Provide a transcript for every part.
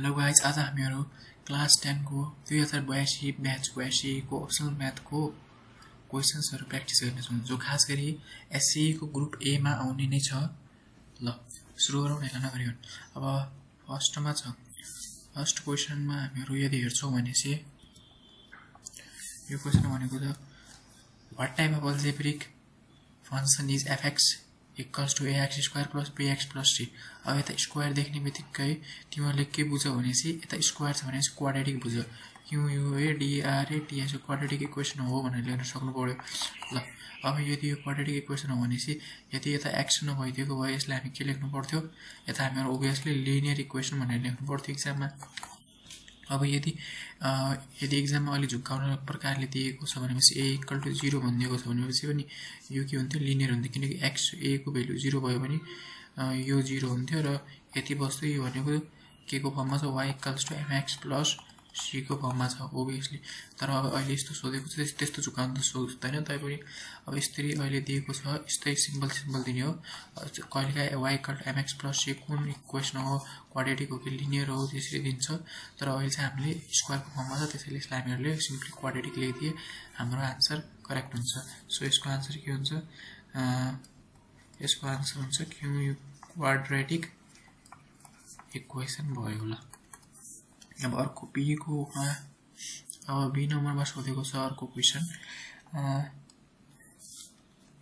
Hello guys, आज हामीहरू class 10 को 2082 ब्याचको एसई को अप्सनल म्याथको क्वेसन्सहरू प्र्याक्टिस गर्नेछौँ, जो खास गरी एसई को ग्रुप ए मा आउने नै छ। ल सुरु गरौँ हेर्न नगरिकन। अब फर्स्टमा छ, फर्स्ट क्वेसनमा हामीहरू यदि हेर्छौँ भने चाहिँ यो क्वेसन भनेको छ what type of algebraic function is f x equals to ax square plus bx plus c। अब यता स्क्वायर देख्ने बित्तिकै तिमीहरूले के बुझ भनेपछि यता स्क्वायर छ भनेपछि क्वाड्रेटिक बुझ, QUA DRA TS quadratic equation हो भनेर लेख्न सक्नु पर्यो। ल अब यदि यो क्वाड्रेटिक इक्वेसन हो भनेपछि यदि यता एक्स नभइदिएको भए यसलाई हामी के लेख्नु पर्थ्यो, यता हामीहरू ओभियसली लिनियर इक्वेसन भनेर लेख्नु पर्थ्यो एक्जाममा। अब यदि एक्जाममा अलि झुक्काउने प्रकारले दिएको छ भनेपछि a इक्वल टू 0 भनिदिएको छ भनेपछि पनि यो के हुन्थ्यो, लिनियर हुन्थ्यो, किनकि x a को भ्यालु 0 भयो भने यो 0 हुन्थ्यो र यति बस्दै यो भनेको के को फर्ममा छ, y equals to mx plus c को फर्ममा छ ओभियसली। तर अब अहिले यस्तो सोधेको छ, त्यस्तो झुकाउनु त सोच्दैन तैपनि अब यसरी अहिले दिएको छ, यस्तै सिम्पल दिने हो। कहिलेकाहीँ y equal to mx plus c कुन इक्वेसन हो, क्वाड्रेटिक हो कि लिनियर हो, त्यसरी दिन्छ। तर अहिले चाहिँ हामीले स्क्वायरको फर्ममा छ, त्यसैले यसलाई हामीहरूले सिम्पली क्वाड्रेटिक लेखिदिए हाम्रो आन्सर करेक्ट हुन्छ। सो यसको आन्सर के हुन्छ, यसको आन्सर हुन्छ क्वाड्रेटिक इक्वेसन भयो। ल अब अर्को बी को अब बी नम्बरमा सोधेको छ अर्को क्वेसन।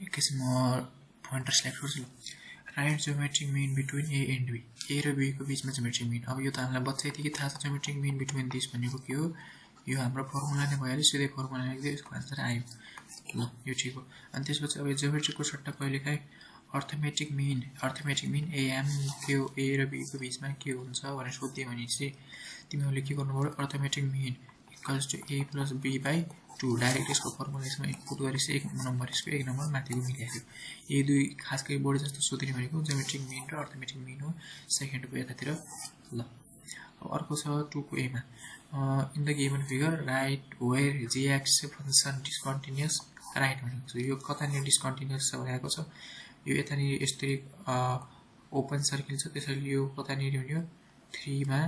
एकैछिन म पोइन्टर सिलेक्ट गर्छु। Write geometric mean between A and B, A र बी को बीचमा ज्योमेट्रिक मिन। अब यो त हामीलाई बच्चैदेखि थाहा छ, ज्योमेट्रिक मिन बिट्विन दिस भनेको के हो, यो हाम्रो फर्मुला नै भइहाल्यो, सिधै फर्मुला लेख्दै यसको आन्सर आयो। ल यो ठिक हो। अनि त्यसपछि अब ज्योमेट्रिकको सट्टा कहिलेकाहीँ अर्थमेटिक मिन एएम के हो, ए र बी को बीचमा के हुन्छ भनेर सोधिदियो भने चाहिँ तिमीहरूले के गर्नु पर्यो, arithmetic mean equals to a plus b by 2 direct यसको फर्मुला यसमा इनपुट गरेपछि एक नम्बर यसको एक नम्बर माथिको मिलाइदियो। यी दुई खास गरी बढी जस्तो सोधिने भनेको ज्योमेट्रिक मिन र अर्थमेटिक मिन हो, सेकेन्डको यतातिर। ल अब अर्को छ 2 को एमा, in the given figure right where g x function discontinuous right भनेको छ। यो कतानिर डिस्कन्टिन्युअस छ भनेको छ, यो यतानिर यसरी ओपन सर्किल छ, त्यसैले यो कतानिर हुने 3 मा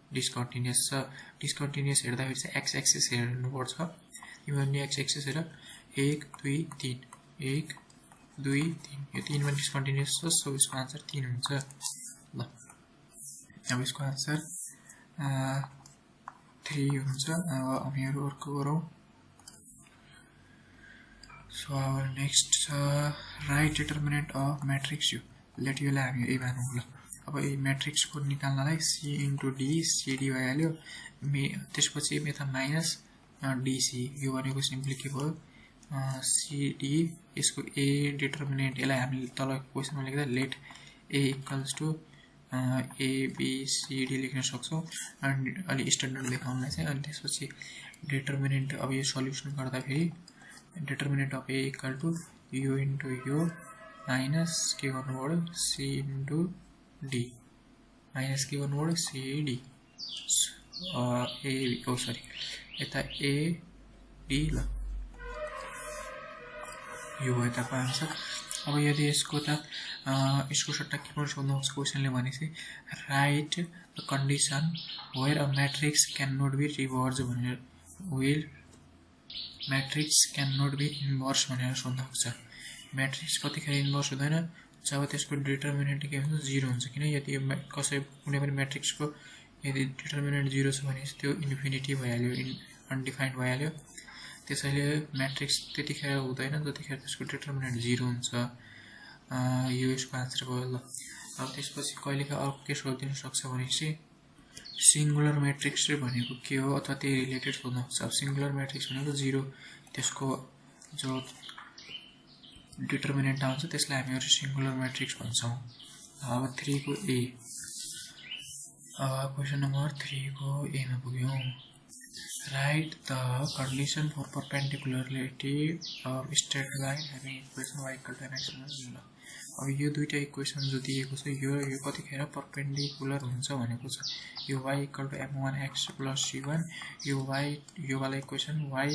डिस्कन्टिन्युअस छ। डिस्कन्टिन्युअस हेर्दाखेरि चाहिँ एक्स एक्सिस हेर्नुपर्छ। तिमीहरूले एक्स एक्सिस हेर 1 2 3 1 2 3, यो 3 मा डिस्कन्टिन्युअस छ, सो यसको आन्सर 3 हुन्छ। ल अब यसको आन्सर 3 हुन्छ। अब हामीहरू अर्को गरौँ। सो आवर नेक्स्ट छ write determinant of matrix U. Let योलाई हामी ए मानौँ। ल अब यो म्याट्रिक्सको निकाल्नलाई सी इन्टु डी सिडी भइहाल्यो, त्यसपछि यता माइनस डिसी, यो भनेको सिम्पली के भयो सिडी, यसको ए डिटर्मिनेन्ट, यसलाई हामीले तल क्वेसनमा लेख्दा लेट ए इक्वल्स टू एबिसिडी लेख्न सक्छौँ अनि अलि स्ट्यान्डर्ड देखाउनलाई चाहिँ। अनि त्यसपछि डिटर्मिनेन्ट अब यो सल्युसन गर्दाखेरि determinant of a equal to यो इन्टु यो माइनस के गर्नु पर्यो सी इन्टु डी, माइनस के गर्नु पर्यो सिडी ए ओ सरी यता एडी। ल यो भयो यताको आन्सर। अब यदि यसको यसको सट्टा के पनि सोध्नुहुन्छ क्वेसनले भनेपछि write the condition where a matrix can not be reverse भनेर, where matrix can not be inverse भनेर सोध्नु सक्छ। म्याट्रिक्स कतिखेर इन्भर्स हुँदैन, जब त्यसको डिटर्मिनेन्ट के हुन्छ 0 हुन्छ। किन यदि कुनै पनि म्याट्रिक्सको यदि डिटर्मिनेन्ट 0 छ भने त्यो इन्फिनिटी भइहाल्यो, अनडिफाइन्ड भइहाल्यो। त्यसैले म्याट्रिक्स त्यतिखेर हुँदैन जतिखेर त्यसको डिटर्मिनेन्ट 0 हुन्छ। यो यसको आन्सर भयो। ल अब त्यसपछि कहिलेकाहीँ अर्को के सोधिदिन सक्छ भनेपछि सिङ्गुलर म्याट्रिक्स भनेको के हो अथवा त्यही रिलेटेड सोध्न सक्छ। अब सिङ्गुलर म्याट्रिक्स भनेको 0, त्यसको जो डिटर्मिनेन्ट आउँछ त्यसलाई हामीहरू सिङ्गुलर म्याट्रिक्स भन्छौँ। अब 3 को ए, क्वेसन नम्बर 3 को एमा पुग्यौँ। Right the condition for perpendicularity of straight line हामी equation y equal to mx। अब यो दुईटा इक्वेसन जो दिएको छ यो कतिखेर परपेन्डिकुलर हुन्छ भनेको छ। यो y equal two m1x plus c1, यो वाला equation y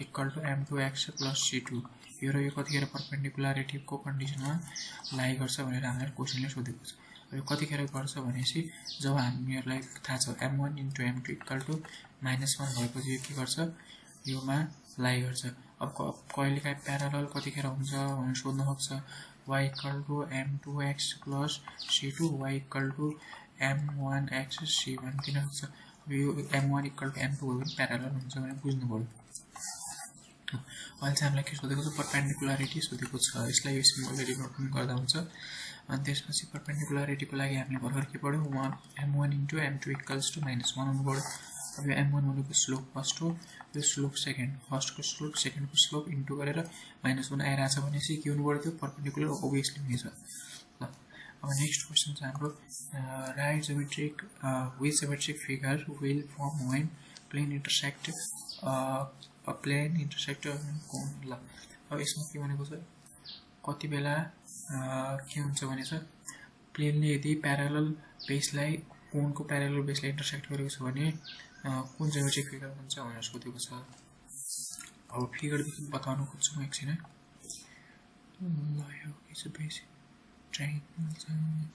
equal to m2x plus c2, यो र यो कतिखेर परपेन्डिकुलरिटीको कन्डिसनमा लाइ गर्छ भनेर हामीलाई क्वेसनले सोधेको छ। अब यो कतिखेर गर्छ भनेपछि जब हामीहरूलाई थाहा छ m1 * m2 = -1 भएपछि यो के गर्छ योमा लाइ गर्छ अब कहिलेकाहीँ प्यारालल कतिखेर हुन्छ भनेर सोध्न सक्छ y = m2x + c2 y = m1x c1 दिन सक्छ अब यो m1 = m2 भयो भने प्यारालल हुन्छ भनेर बुझ्नु पर्यो अहिले चाहिँ हामीलाई के सोधेको छ परपेन्डिकुलरिटी सोधेको छ यसलाई यो सिम्बलले नोट गर्दा हुन्छ अनि त्यसपछि परपेन्डिकुलरिटीको लागि हामीले भर्खर के पढ्यौं m1 * m2 = -1 हुनु पर्यो अब यो m1 भनेको स्लोप फर्स्ट हो यो स्लोप सेकेन्ड फर्स्टको स्लोप सेकेन्डको स्लोप इन्टु गरेर -1 आइराछ भनेपछि के हुनु पर्यो त्यो परपेन्डिकुलर ओभियसली हुनेछ ल अब नेक्स्ट क्वेशन छ हाम्रो right geometric which geometric figure will form when plane intersect a plane intersect कोण ल अब यसमा के भनेको छ कति बेला के हुन्छ भनेछ प्लेनले यदि प्यारालल बेसलाई कोणको प्यारालल बेसलाई इन्टरसेक्ट गरेको छ भने कुन ज्योमेट्रिक फिगर हुन्छ भनेर सोधेको छ अब फिगर देखि बताउन खोज्छु म एकछिन है ल यो के छ बेस ट्रायंगल छ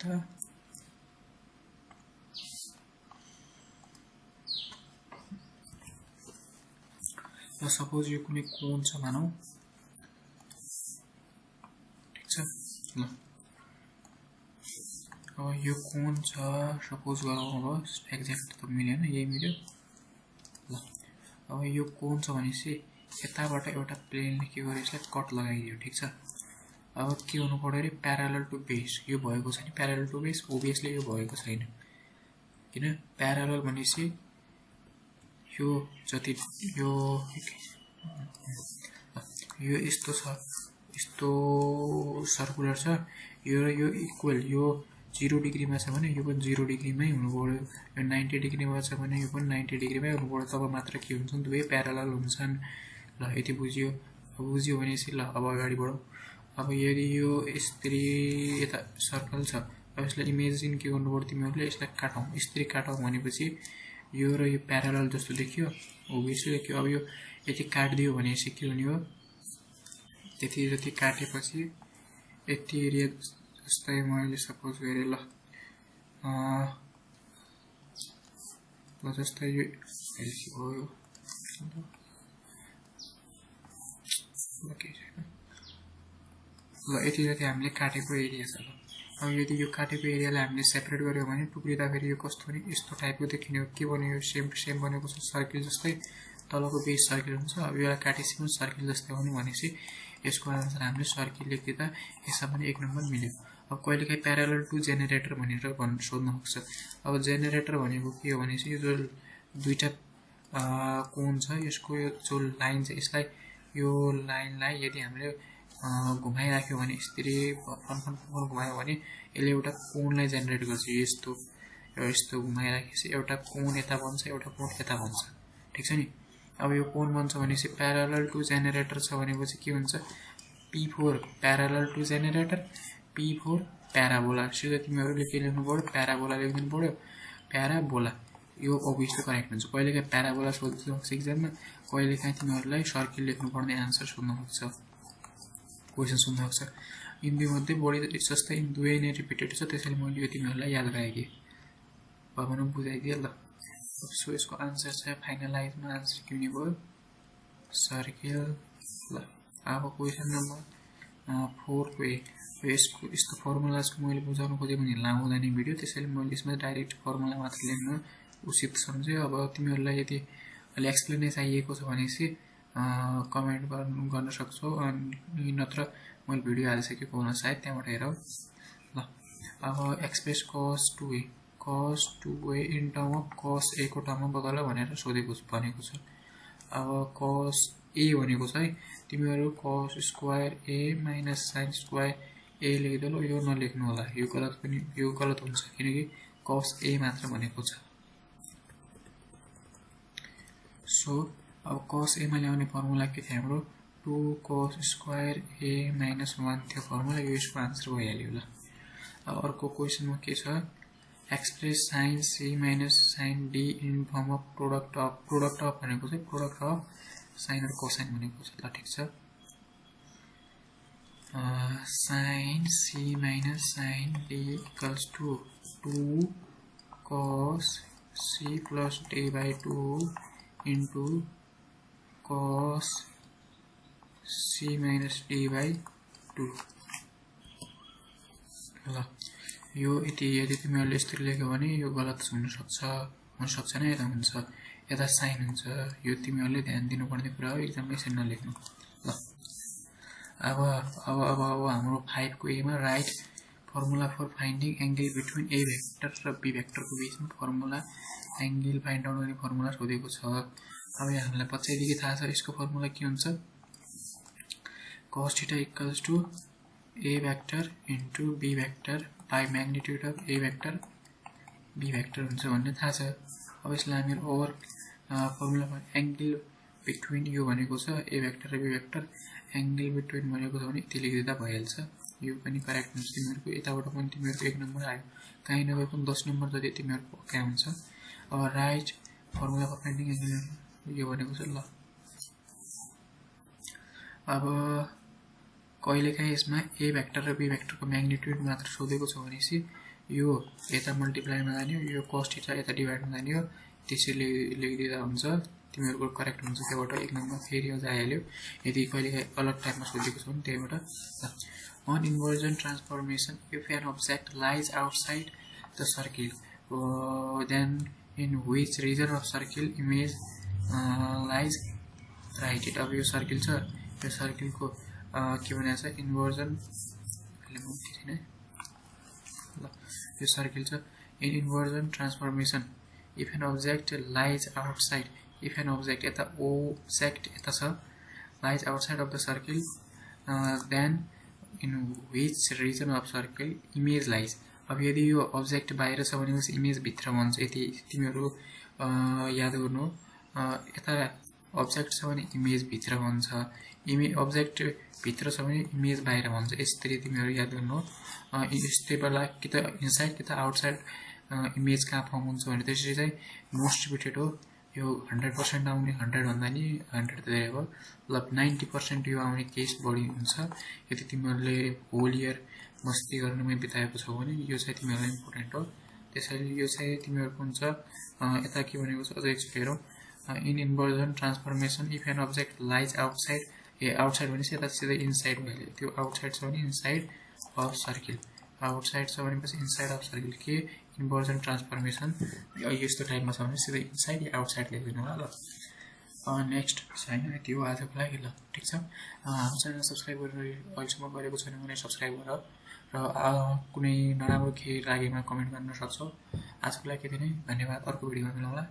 त ल सपोज यो कुनै कोण छ मानौ ठीक छ ल अब यो कोण छ सपोज गरौँ अब एक्ज्याक्ट त मिलेन यही मिल्यो ल अब यो कोण छ भनेपछि यताबाट एउटा प्लेनले के गर्यो यसलाई कट लगाइदियो ठीक छ अब के हुनु पर्यो रे प्यारालल टु बेस यो भएको छैन प्यारालल टु बेस ओभियसली यो भएको छैन किन प्यारालल भनेपछि यो जति यो यस्तो छ यस्तो सर्कुलर छ यो र यो इक्वल यो 0 डिग्रीमा छ भने यो पनि 0 डिग्रीमै हुनु पर्यो यो 90 डिग्रीमा छ भने यो पनि 90 डिग्रीमै हुनु पर्यो तब मात्र के हुन्छन् दुवै प्यारालल हुन्छन् ल यति बुझियो अब बुझियो भनेपछि ल अब अगाडि बढौं अब यदि यो यसरी यता सर्कल छ अब यसलाई इमेजिन के गर्नु पर्यो तिमीहरुले यसलाई काटौं यसरी काटौं भनेपछि यो र यो प्यारालल जस्तो देखियो ओभियसली देखियो अब यो यति काट्दियो भनेपछि के हुने हो त्यति जति काटेपछि यति एरिया जस्तै मैले सपोज गरे ल जस्तै यो भयो ल यति जति हामीले काटेको एरिया छ अब यदि यो काटेको एरियालाई हामीले सेपरेट गर्यो भने टुक्रिदा फेरि यो कस्तो हुने यस्तो टाइपको देखिने हो के बन्यो यो सेम बनेको छ सर्कल जस्तै तलको बेस सर्कल हुन्छ अब यो काटेपछि पनि सर्कल जस्तै हुने भनेपछि यसको आन्सर हामीले सर्कल लेख्दा यसमा पनि 1 नम्बर मिल्यो अब कहिलेकाहीँ प्यारालल टु जेनेरेटर भनेर सोध्न सक्छ अब जेनेरेटर भनेको के हो भनेपछि यो जो दुईटा कोण छ यसको यो जो लाइन छ यसलाई यो लाइनलाई यदि हामीले घुमाइराख्यो भने यसरी फन घुमायो भने यसले एउटा कोणलाई जेनेरेट गर्छ यस्तो घुमाइराखेपछि एउटा कोण यता बन्छ एउटा कोण यता बन्छ ठीक छ नि अब यो कोण बन्छ भनेपछि प्यारालल टु जेनेरेटर छ भनेपछि के हुन्छ P4 प्यारालल to generator P4 parabola सिधै तिमीहरुले के लेख्नु पर्यो प्याराबोला लेख्नु पर्यो प्याराबोला यो ओभियसली करेक्ट हुन्छ कहिलेकाहीँ प्याराबोला सोध्छ एक्जाममा कहिलेकाहीँ तिमीहरुलाई सर्कल लेख्नु पर्ने आन्सर सोध्न सक्छ क्वेशन सोध्न सक्छ यिन दुई मध्ये बढी जस्तै दुवै नै रिपिटेड छ त्यसैले मैले यो तिमीहरुलाई याद गराएँ भन्न बुझाइदिए ल सो यसको आन्सर चाहिँ फाइनलाइजमा आन्सर के हुने भयो सर्कल ल अब क्वेशन नम्बर 4 को यस्तो फर्मुलाजको मैले बुझाउन खोजेको नि लामो जाने भिडियो त्यसैले मैले यसमा डाइरेक्ट फर्मुला मात्र लेख्न उचित सम्झे अब तिमीहरुलाई यदि अलि एक्सप्लेन चाहिएको छ भनेपछि कमेन्ट गर्न सक्छौ अनि नत्र मैले भिडियो हालिसकेको हुन सायद त्यहाँबाट हेरौ ल अब express cos 2a in term of cos a को टर्ममा बदल भनेर सोधेको भनेको छ अब cos a भनेको चाहिँ तिमीहरु cos square a - sin square a लेख्दै यो नलेख्नु होला यो गलत हुन्छ किनकि cos a मात्र भनेको छ सो अब cos a मा ल्याउने फर्मुला के थियो हाम्रो 2 cos स्क्वायर a - 1 थियो फर्मुला यो यसको आन्सर भइहाल्यो ल अब अर्को क्वेशनमा के छ express sin c - sin d in form of product of भनेको चाहिँ प्रोडक्ट अफ sin र कोसाइन भनेको छ ल ठीक छ sin c minus sin d equals to 2 cos c plus d by 2 into cos c minus d by 2 ल यो यदि तिमीहरूले यस्तो लेख्यो भने यो गलत हुन सक्छ नि यता हुन्छ यता साइन हुन्छ यो तिमीहरूले ध्यान दिनुपर्ने कुरा हो एक्जाममा यसरी नलेख्नु ल अब हाम्रो 5 को ए मा right formula for finding angle between a vector र बी भेक्टर को बीचमा फर्मुला एंगल फाइन्ड आउट गर्ने फर्मुला सोधेको छ अब हामीलाई पछिदेखि थाहा छ यसको फर्मुला के हुन्छ cos θ equals to a vector into b vector by magnitude of a vector b vector हुन्छ भन्ने थाहा छ अब यसलाई हामी over formula for angle between यो भनेको छ a vector र b vector एंगल बिट्विन भनेको छ भने यति लेखिदिँदा भइहाल्छ यो पनि करेक्ट हुन्छ तिमीहरुको यताबाट पनि तिमीहरुको 1 नम्बर आयो काहीँ नभए पनि 10 नम्बर जति तिमीहरुको पक्का हुन्छ अब right formula for finding angle यो भनेको छ ल अब कहिलेकाहीँ यसमा a भेक्टर र b भेक्टर को म्याग्निट्युड मात्र सोधेको छ भनेपछि यो यता मल्टिप्लाइमा जाने हो यो cos θ यता डिभाइडमा जाने हो त्यसैले लेखिदिँदा हुन्छ तिमीहरुको करेक्ट हुन्छ त्यबाट 1 नम्बर फेरि अझ आइहाल्यो यदि कहिलेकाहीँ अलग टाइपमा सोधेको छ भने त्यहीबाट on inversion transformation if an object lies outside the circle then in which region of circle image lies right it अब यो सर्कल छ यो सर्कल को के भनेको छ इन्भर्जन यो सर्कल छ in inversion transformation if an object lies outside if an object यता object यता छ lies outside of the circle then in which region of circle image lies अब यदि यो ऑब्जेक्ट बाहिर छ भनेपछि इमेज भित्र भन्छ यति तिमीहरु याद गर्नु यता ऑब्जेक्ट छ भने इमेज भित्र भन्छ इमेज ऑब्जेक्ट भित्र छ भने इमेज बाहिर भन्छ यसरी तिमीहरु याद गर्नु यस्तै बेला कि त इनसाइड कि त आउटसाइड इमेज कहाँ फर्म हुन्छ भने त्यसरी चाहिँ मोस्ट डिस्ट्रिब्युटेड हो यो 100% आउने 100 भन्दा नि 100 त धेरै हो ल 90% यो आउने केस बढी हुन्छ यदि तिमीहरुले होल इयर मस्ती गर्नुमै बिताएको छौ भने यो चाहिँ तिमीहरुलाई इम्पोर्टेन्ट हो त्यसैले यो चाहिँ तिमीहरुको हुन्छ यता के भनेको छ अझै एकचोटि हेरौं in inversion transformation if an object lies outside outside भनेपछि यता सिधै इनसाइड भयो त्यो आउटसाइड छ भने इनसाइड अफ सर्कल आउटसाइड छ भनेपछि इनसाइड अफ सर्कल के इन्भर्जन ट्रान्सफर्मेसन यस्तो टाइपमा छ भने सिधै इनसाइड या आउटसाइड लेख्दिनु होला ल नेक्स्ट छैन त्यो आजको लागि ल ठीक छ हाम्रो च्यानल सब्स्क्राइब गरेर अहिलेसम्म गरेको छैन भने सब्स्क्राइब गर र कुनै नराम्रो के लागेमा कमेन्ट गर्न सक्छौ आजको लागि यति नै धन्यवाद अर्को भिडियोमा मिलौँला